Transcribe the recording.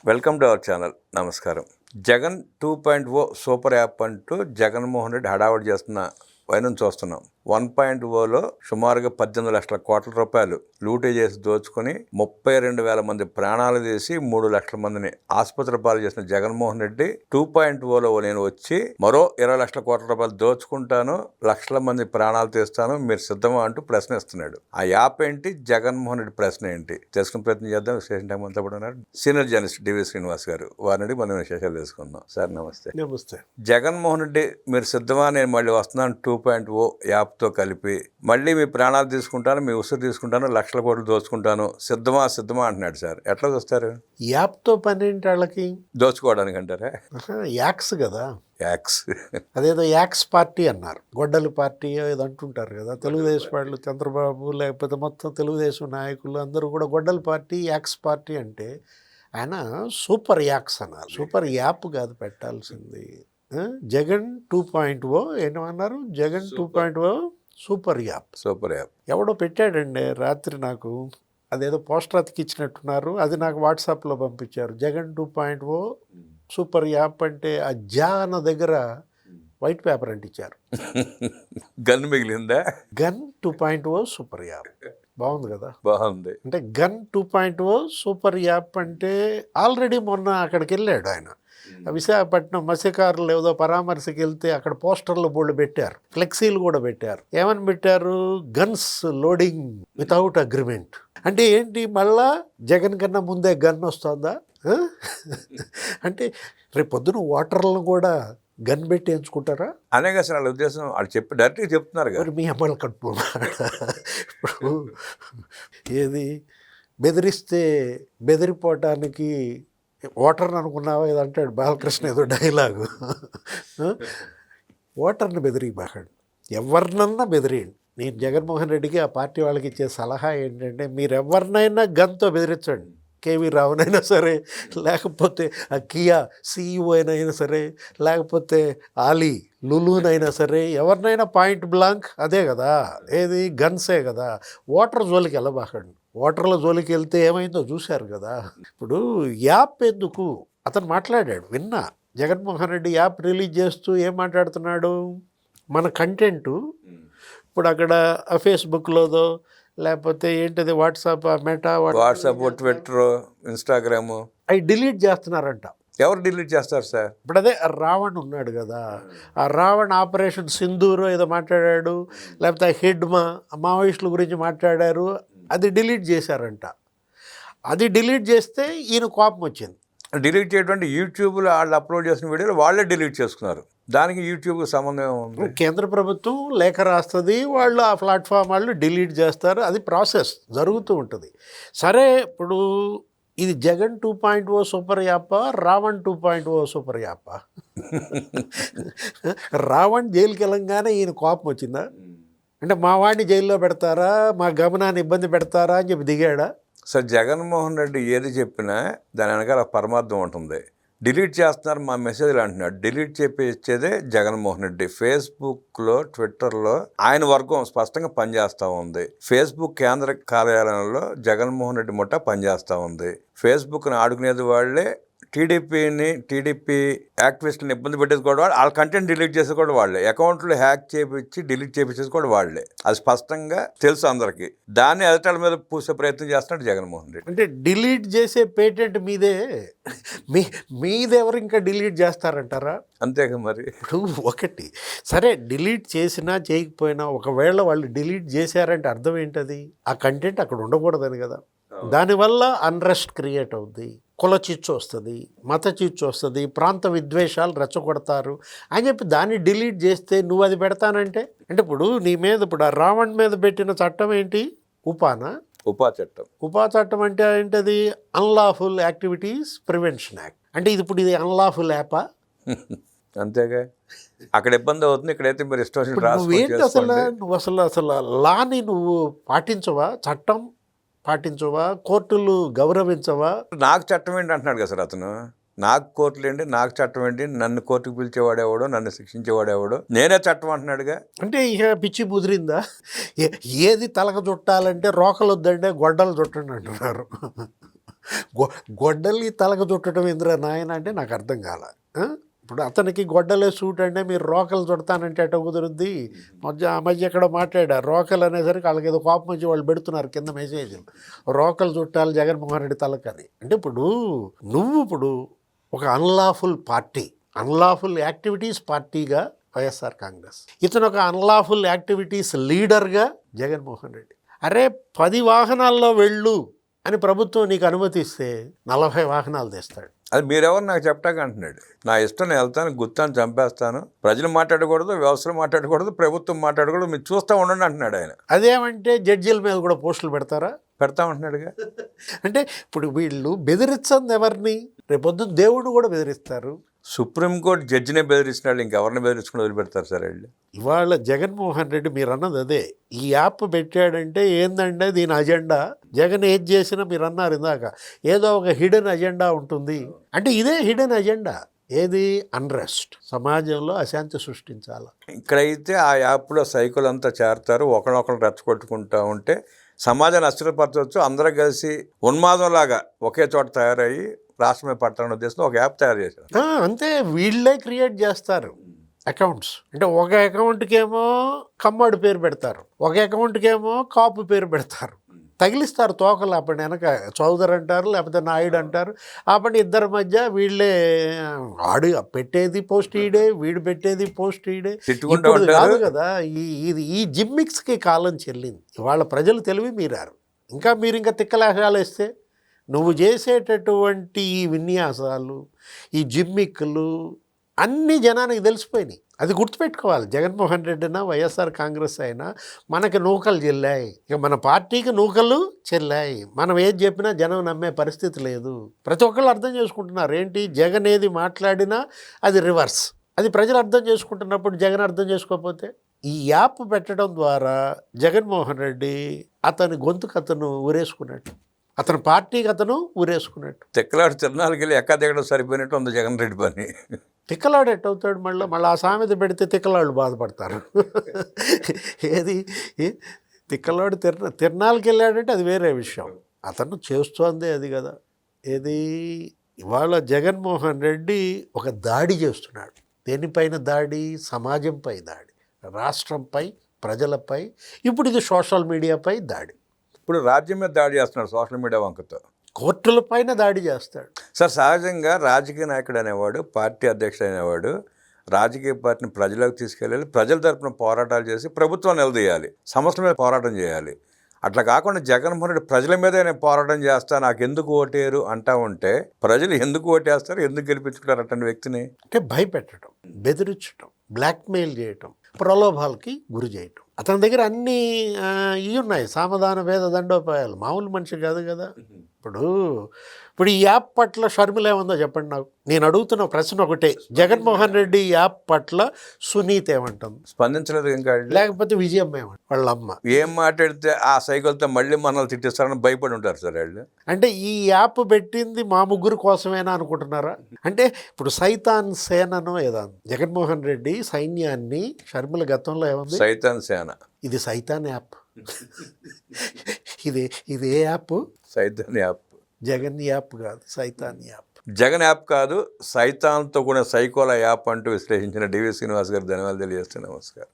Welcome to our channel. నమస్కారం. Jagan 2.0 super app అంటూ జగన్మోహన్ రెడ్డి హడావుడి చేస్తున్న వైనం చూస్తున్నాం. 1.0లో సుమారుగా 18 లక్షల కోట్ల రూపాయలు లూటీ చేసి దోచుకుని 32,000 మంది ప్రాణాలు తీసి 3 లక్షల మందిని ఆసుపత్రి పాలు చేసిన జగన్మోహన్ రెడ్డి 2.0లో నేను వచ్చి మరో 20 లక్షల కోట్ల రూపాయలు దోచుకుంటాను, లక్షల మంది ప్రాణాలు తీస్తాను, మీరు సిద్ధమా అంటూ ప్రశ్నిస్తున్నాడు. ఆ యాప్ ఏంటి, జగన్మోహన్ రెడ్డి ప్రశ్న ఏంటి తెలుసుకునే ప్రయత్నం చేద్దాం. విశేషం టైం అంతా కూడా ఉన్నారు సీనియర్ జర్నలిస్ట్ డివి శ్రీనివాస్ గారు. వారిని మనం విశేషాలు తెలుసుకుందాం. సార్ నమస్తే. నమస్తే. జగన్మోహన్ రెడ్డి మీరు సిద్ధమా, నేను మళ్ళీ వస్తున్నాను 2.0 యాప్తో కలిపి మళ్ళీ మీ ప్రాణాలు తీసుకుంటాను, మీ ఉసురు తీసుకుంటాను, లక్షల కోట్లు దోచుకుంటాను, సిద్ధమా అంటున్నాడు. సార్ ఎట్లా చూస్తారు? యాప్తో పని ఏంటి వాళ్ళకి? దోచుకోవడానికి అంటారా? యాక్స్ కదా, యాక్స్. అదేదో యాక్స్ పార్టీ అన్నారు, గొడ్డలి పార్టీ ఏదో అంటుంటారు కదా. తెలుగుదేశం వాళ్ళు, చంద్రబాబు లేకపోతే మొత్తం తెలుగుదేశం నాయకులు అందరూ కూడా గొడ్డలి పార్టీ, యాక్స్ పార్టీ అంటే ఆయన సూపర్ యాక్స్ అన్నారు. సూపర్ యాప్ కాదు పెట్టాల్సింది. జగన్ 2.0 ఏమన్నారు? Jagan 2.0 super app. Super app ఎవడో పెట్టాడండి రాత్రి, నాకు అదేదో పోస్టర్ అతికిచ్చినట్టున్నారు, అది నాకు వాట్సాప్లో పంపించారు. జగన్ 2.0 సూపర్ యాప్ అంటే ఆ జా అన్న దగ్గర వైట్ పేపర్ అంటించారు. గన్ మిగిలిందా? Gun 2.0 super app. బాగుంది కదా? బాగుంది. అంటే గన్ 2.0 సూపర్ యాప్ అంటే ఆల్రెడీ మొన్న అక్కడికి వెళ్ళాడు ఆయన. విశాఖపట్నం మత్స్యకారులు ఏదో పరామర్శకి వెళ్తే అక్కడ పోస్టర్లు బోర్డు పెట్టారు, ఫ్లెక్సీలు కూడా పెట్టారు. ఏమని పెట్టారు? Guns loading without agreement. అంటే ఏంటి, మళ్ళా జగన్ కన్నా ముందే గన్ వస్తుందా? అంటే రేపు పొద్దున ఓటర్లను కూడా గన్ పెట్టి ఎంచుకుంటారా అనేక అసలు వాళ్ళ ఉద్దేశం. వాళ్ళు చెప్పి డైరెక్ట్గా చెప్తున్నారు కదా. మీ అమ్మలు కట్టుకున్నాడు. ఇప్పుడు ఏది బెదిరిస్తే బెదిరిపోవటానికి ఓటర్ని అనుకున్నావా ఇది అంటాడు బాలకృష్ణ, ఏదో డైలాగు. ఓటర్ని బెదిరిబాకండి, ఎవరినన్నా బెదిరియండి. నేను జగన్మోహన్ రెడ్డికి ఆ పార్టీ వాళ్ళకి ఇచ్చే సలహా ఏంటంటే, మీరు ఎవరినైనా గన్తో బెదిరించండి. కేవీ రావునైనా సరే, లేకపోతే ఆ కియా సిఇఓ అయినా సరే, లేకపోతే ఆలీ లులునైనా సరే, ఎవరినైనా పాయింట్ బ్లాంక్ అదే కదా. ఏది గన్సే కదా. ఓటర్ జోలికి వెళ్ళబాకండి. ఓటర్ల జోలికి వెళ్తే ఏమైందో చూశారు కదా. ఇప్పుడు యాప్ ఎందుకు అతను మాట్లాడాడు విన్నా. జగన్మోహన్ రెడ్డి యాప్ రిలీజ్ చేస్తూ ఏం మాట్లాడుతున్నాడు? మన కంటెంటు ఇప్పుడు అక్కడ ఫేస్బుక్లోదో లేకపోతే ఏంటిది WhatsApp, meta, WhatsApp, Twitter, Instagram అవి డిలీట్ చేస్తున్నారంట. ఎవరు డిలీట్ చేస్తారు సార్? ఇప్పుడు అదే రావణ్ ఉన్నాడు కదా, ఆ రావణ్ ఆపరేషన్ సింధూర్ ఏదో మాట్లాడాడు, లేకపోతే హిడ్మా మావోయిస్టుల గురించి మాట్లాడారు, అది డిలీట్ చేశారంట. అది డిలీట్ చేస్తే ఈయన కోపం వచ్చింది. డిలీట్ చేయటువంటి యూట్యూబ్లో వాళ్ళు అప్లోడ్ చేసిన వీడియోలు వాళ్ళే డిలీట్ చేసుకున్నారు. దానికి యూట్యూబ్కి సంబంధం ఉంది? కేంద్ర ప్రభుత్వం లేఖ రాస్తుంది, వాళ్ళు ఆ ప్లాట్ఫామ్ వాళ్ళు డిలీట్ చేస్తారు. అది ప్రాసెస్ జరుగుతూ ఉంటుంది. సరే, ఇప్పుడు ఇది జగన్ 2.0 సూపర్ యాపా, రావణ్ 2.0 సూపర్ యాపా? రావణ్ జైలుకి వెళ్ళంగానే ఈయన కోపం వచ్చిందా? అంటే మా వాడిని జైల్లో పెడతారా, మా గమనాన్ని ఇబ్బంది పెడతారా అని చెప్పి దిగాడా? సార్, జగన్మోహన్ రెడ్డి ఏది చెప్పినా దాని వెనకాల పరమార్థం ఉంటుంది. డిలీట్ చేస్తున్నారు మా మెసేజ్లు అంటున్నాడు. డిలీట్ చేపించేదే జగన్మోహన్ రెడ్డి. ఫేస్బుక్లో, ట్విట్టర్లో ఆయన వర్గం స్పష్టంగా పనిచేస్తూ ఉంది. ఫేస్బుక్ కేంద్ర కార్యాలయంలో జగన్మోహన్ రెడ్డి ముఠా పనిచేస్తూ ఉంది. ఫేస్బుక్ని ఆడుకునేది వాళ్ళే, టీడీపీ యాక్టివిస్టులను ఇబ్బంది పెట్టేది కూడా వాళ్ళు, వాళ్ళ కంటెంట్ డిలీట్ చేసేది కూడా వాళ్ళే, అకౌంట్లు హ్యాక్ చేపించి డిలీట్ చేపించేది కూడా వాళ్ళే. అది స్పష్టంగా తెలుసు అందరికీ. దాన్ని ఎదటాల మీద పూసే ప్రయత్నం చేస్తున్నాడు జగన్మోహన్ రెడ్డి. అంటే డిలీట్ చేసే పేటెంట్ మీదే, మీదెవరు ఇంకా డిలీట్ చేస్తారంటారా? అంతేగా మరి. ఇప్పుడు ఒకటి సరే, డిలీట్ చేసినా చేయకపోయినా ఒకవేళ వాళ్ళు డిలీట్ చేశారంటే అర్థం ఏంటది? ఆ కంటెంట్ అక్కడ ఉండకూడదని కదా. దానివల్ల అన్రెస్ట్ క్రియేట్ అవుద్ది, కుల చిచ్చు వస్తుంది, మత చిచ్చు వస్తుంది, ప్రాంత విద్వేషాలు రెచ్చగొడతారు అని చెప్పి దాన్ని డిలీట్ చేస్తే నువ్వు అది పెడతానంటే, అంటే ఇప్పుడు నీ మీద ఇప్పుడు ఆ రావణ్ మీద పెట్టిన చట్టం ఏంటి? ఉపా చట్టం అంటే ఏంటది? Unlawful activities prevention act. అంటే ఇది ఇప్పుడు అన్లాఫుల్ యాపా? అంతేగా. అక్కడ ఇబ్బంది అవుతుంది, ఇక్కడైతే మీరు ఇష్టం. నువ్వేంటి అసలు లాని నువ్వు పాటించవా? చట్టం పాటించవా? కోర్టులు గౌరవించవా? నాకు చట్టం ఏంటి అంటున్నాడు కదా సార్ అతను. నాకు కోర్టులు ఏంటి, నాకు చట్టం ఏంటి, నన్ను కోర్టుకు పిలిచేవాడేవాడు, నన్ను శిక్షించేవాడేవాడు, నేనే చట్టం అంటున్నాడుగా. అంటే ఇక పిచ్చి ముదిరిందా? ఏది తలక చుట్టాలంటే రోకలు వద్దంటే గొడ్డలు చుట్టండి అంటున్నారు. గొడ్డలి తలకు చుట్టడం ఇంద్ర నాయన అంటే నాకు అర్థం కాల. ఇప్పుడు అతనికి గొడ్డలే సూట్ అంటే మీరు రోకలు చుడతానంటే ఎట్ట కుదురుద్ది? ఆ మధ్య ఎక్కడో మాట్లాడారు రోకలు అనేసరికి వాళ్ళకి ఏదో కోపం వచ్చి వాళ్ళు పెడుతున్నారు కింద మెసేజ్లు, రోకలు చుట్టాలి జగన్మోహన్ రెడ్డి తలకని. అంటే ఇప్పుడు నువ్వు ఇప్పుడు ఒక అన్లాఫుల్ పార్టీ, అన్లాఫుల్ యాక్టివిటీస్ పార్టీగా వైఎస్ఆర్ కాంగ్రెస్, ఇతను ఒక అన్లాఫుల్ యాక్టివిటీస్ లీడర్గా జగన్మోహన్ రెడ్డి. అరే 10 వాహనాల్లో వెళ్ళు అని ప్రభుత్వం నీకు అనుమతిస్తే 40 వాహనాలు తెస్తాడు. అది మీరెవరు నాకు చెప్పటాక అంటున్నాడు. నా ఇష్టం, నేను వెళ్తాను, గుత్తాను చంపేస్తాను, ప్రజలు మాట్లాడకూడదు, వ్యవస్థలు మాట్లాడకూడదు, ప్రభుత్వం మాట్లాడకూడదు, మీరు చూస్తూ ఉండండి అంటున్నాడు ఆయన. అదేమంటే జడ్జీల మీద కూడా పోస్టులు పెడతారా? పెడతామంటున్నాడుగా. అంటే ఇప్పుడు వీళ్ళు బెదిరించంది ఎవరిని? రేపొద్దున దేవుడు కూడా బెదిరిస్తారు. సుప్రీంకోర్టు జడ్జినే బెదిరిస్తున్నాడు, ఇంకెవరిని బెదిరించుకుని వదిలిపెడతారు సార్ వీళ్ళు. ఇవాళ జగన్మోహన్ రెడ్డి మీరు అన్నది అదే, ఈ యాప్ పెట్టాడంటే ఏందంటే దీని అజెండా, జగన్ ఏది చేసినా మీరు అన్నారు ఇందాక ఏదో ఒక హిడెన్ అజెండా ఉంటుంది. అంటే ఇదే హిడెన్ అజెండా. ఏది? అన్రెస్ట్, సమాజంలో అశాంతి సృష్టించాలి. ఇక్కడైతే ఆ యాప్లో సైకిల్ అంతా చేరతారు, ఒకరినొకరు రెచ్చగొట్టుకుంటూ ఉంటే సమాజాన్ని అస్థిరపరచవచ్చు. అందరూ కలిసి ఉన్మాదంలాగా ఒకే చోట తయారయ్యి రాష్ట్రమే పట్టాలనే ఉద్దేశంతో ఒక యాప్ తయారు చేశారు. అంతే, వీళ్ళే క్రియేట్ చేస్తారు అకౌంట్స్. అంటే ఒక అకౌంట్కి ఏమో కమ్మడి పేరు పెడతారు, ఒక అకౌంట్కి ఏమో కాపు పేరు పెడతారు, తగిలిస్తారు తోకలు. అప్పుడు వెనక చౌదరి అంటారు, లేకపోతే నాయుడు అంటారు. అప్పుడు ఇద్దరి మధ్య వీళ్ళే ఆడు పెట్టేది పోస్ట్ ఈడే, వీడు పెట్టేది పోస్ట్ ఈడే. ఇప్పుడు కాదు కదా, ఈ జిమ్మిక్స్కి కాలం చెల్లింది. ఇవాళ ప్రజలు తెలివి మీరారు. మీరు ఇంకా తిక్కలేశాలు వేస్తే నువ్వు చేసేటటువంటి ఈ విన్యాసాలు, ఈ జిమ్మిక్లు అన్నీ జనానికి తెలిసిపోయినాయి. అది గుర్తుపెట్టుకోవాలి. జగన్మోహన్ రెడ్డి అయినా వైఎస్ఆర్ కాంగ్రెస్ అయినా మనకి నూకలు చెల్లాయి, ఇక మన పార్టీకి నూకలు చెల్లాయి. మనం ఏది చెప్పినా జనం నమ్మే పరిస్థితి లేదు. ప్రతి ఒక్కళ్ళు అర్థం చేసుకుంటున్నారు. ఏంటి, జగన్ ఏది మాట్లాడినా అది రివర్స్. అది ప్రజలు అర్థం చేసుకుంటున్నప్పుడు జగన్ అర్థం చేసుకోకపోతే, ఈ యాప్ పెట్టడం ద్వారా జగన్మోహన్ రెడ్డి అతని గొంతుకు అతను ఊరేసుకున్నట్టు, అతని పార్టీకి అతను ఊరేసుకున్నట్టు. తిక్కలాడు తిరణాలకి వెళ్ళి ఎక్క దిగడం సరిపోయినట్టు ఉంది జగన్ రెడ్డి పని. తిక్కలాడు ఎట్టవుతాడు? మళ్ళీ ఆ సామెత పెడితే తిక్కలాళ్ళు బాధపడతారు. ఏది తిక్కలాడు తిరణాలకి వెళ్ళాడంటే అది వేరే విషయం. అతను చేస్తోందే అది కదా. ఏది ఇవాళ జగన్మోహన్ రెడ్డి ఒక దాడి చేస్తున్నాడు. దేనిపైన దాడి? సమాజంపై దాడి, రాష్ట్రంపై, ప్రజలపై. ఇప్పుడు ఇది సోషల్ మీడియాపై దాడి. ఇప్పుడు రాజ్యం మీద దాడి చేస్తున్నాడు సోషల్ మీడియా వంకతో. కోర్టుల పైన దాడి చేస్తాడు. సార్, సహజంగా రాజకీయ నాయకుడు అనేవాడు, పార్టీ అధ్యక్షుడు అనేవాడు రాజకీయ పార్టీని ప్రజలకు తీసుకెళ్ళాలి, ప్రజల తరపున పోరాటాలు చేసి ప్రభుత్వాన్ని నిలదీయాలి, సమస్యల మీద పోరాటం చేయాలి. అట్లా కాకుండా జగన్మోహన్ రెడ్డి ప్రజల మీదే నేను పోరాటం చేస్తా, నాకు ఎందుకు ఓటేరు అంటా ఉంటే ప్రజలు ఎందుకు ఓటేస్తారు, ఎందుకు గెలిపించుకుంటారు అటువంటి వ్యక్తిని? అంటే భయపెట్టడం, బెదిరించడం, బ్లాక్మెయిల్ చేయటం, ప్రలోభాలకి గురి చేయటం. అతని దగ్గర అన్నీ ఇవి ఉన్నాయి, సామధాన భేద దండోపాయాలు. మామూలు మనిషి కాదు కదా. ఇప్పుడు ఈ యాప్ పట్ల షర్మిల ఏముందో చెప్పండి నాకు. నేను అడుగుతున్న ప్రశ్న ఒకటే, జగన్మోహన్ రెడ్డి యాప్ పట్ల సునీత ఏమంటుంది? స్పందించలేదు ఇంకా. లేకపోతే విజయమ్మ ఏమంటుంది? వాళ్ళ అమ్మ ఏం మాట్లాడితే ఆ సైకిల్తో మళ్ళీ మనల్ని తిట్టిస్తారని భయపడి ఉంటారు సార్ వాళ్ళు. అంటే ఈ యాప్ పెట్టింది మా ముగ్గురు కోసమేనా అనుకుంటున్నారా? అంటే ఇప్పుడు సైతాన్ సేనను ఏదో జగన్మోహన్ రెడ్డి సైన్యాన్ని, షర్మిల గతంలో ఏముంది? సైతాన్ సేన. ఇది సైతాన్ యాప్. ఇది ఏ యాప్? సైతాన్ యాప్. జగన్ యాప్ కాదు, సైతాన్ యాప్. జగన్ యాప్ కాదు, సైతాన్తో కూడా సైకోల యాప్ అంటూ విశ్లేషించిన డివి శ్రీనివాస్ గారు ధన్యవాదాలు తెలియజేస్తే నమస్కారం.